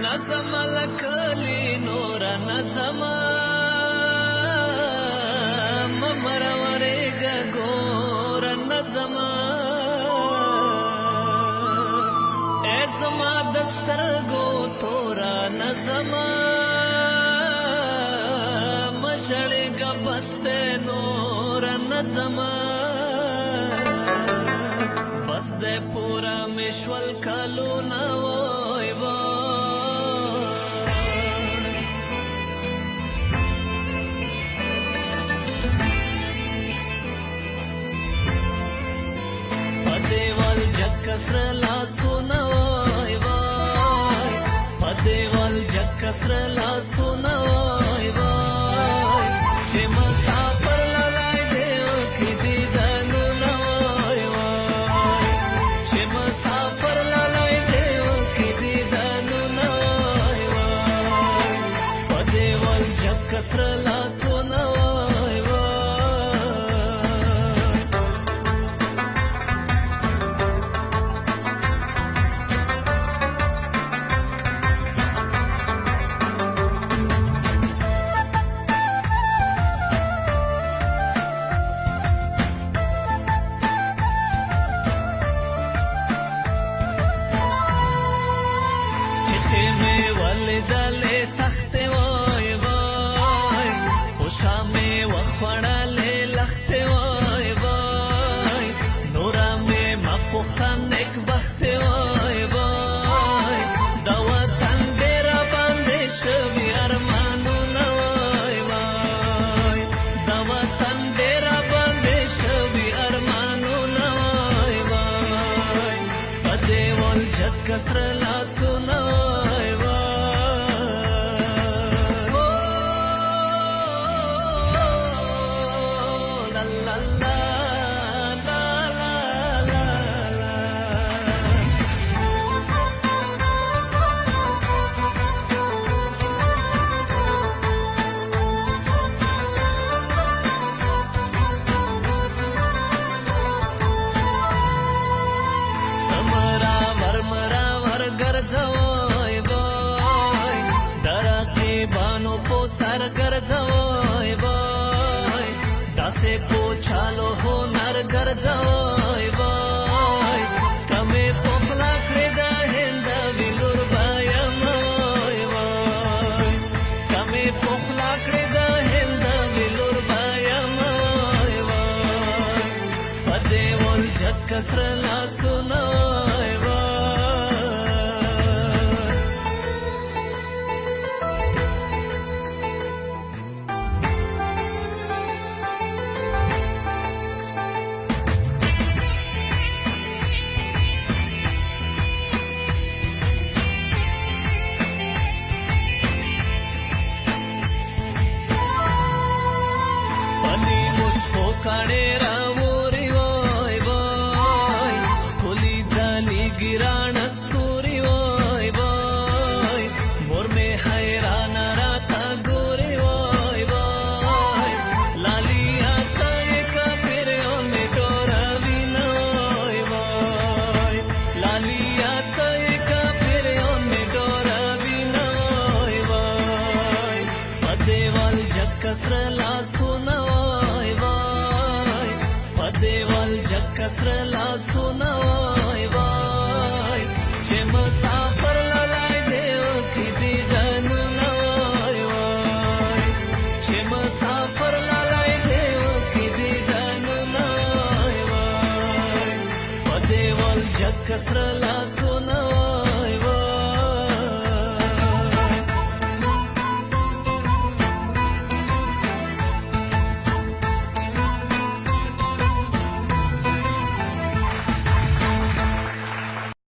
نظم لکلی نور نظم ممرورېږه ګور نظم ای زما د سترګو تورا نظم مژړېږه بس دی نور نظم بس دی پوره مې شول کلونه وای دیوال جگ کسر لاسونه وای وای په دیوال جگ کسر لاسونه وای وای چې مسافر لای دیو کې دیدنونه وای وای چې مسافر لای دیو کې دیدنونه وای وای په دیوال جگ کسر لاسونه وای دلې سختې وای وای خوشا مې وخوړلې لختې وای وای نوره مې مه پوښته نیکبختې وای وای د وطن ډېره باندې شوي ارمانونه وای وای د وطن ډېره باندې شوي ارمانونه وای وای په دیوال جگ کسره لاسونه وای وای سر ګرځوي وای داسې پوچالو هنر ګرځوي وای کمې پخلا کړې د هندوي لور بایم وای وای کمې پخلا کړې د هندوي لور بایم وای وای په دیوال جگ کسر لاسونه وای وای کاڼې راووري وای وای ښکلي ځالې ګرانه ستوري وای وای مور مې حیرانه راته ګوري وای وای لالیا ته یې کاپیریو مې ډوروي نه وای وای لالیا ته یې کاپیریو مې ډوروي نه وای وای په دیوال جگ کسره لاسونه وای وای دیوال جگ کسر لاسونه وای وای چې مسافر لای دیو کې دیدنونه وای وای چې مسافر لای دیو کې دیدنونه وای وای په دیوال جگ کسر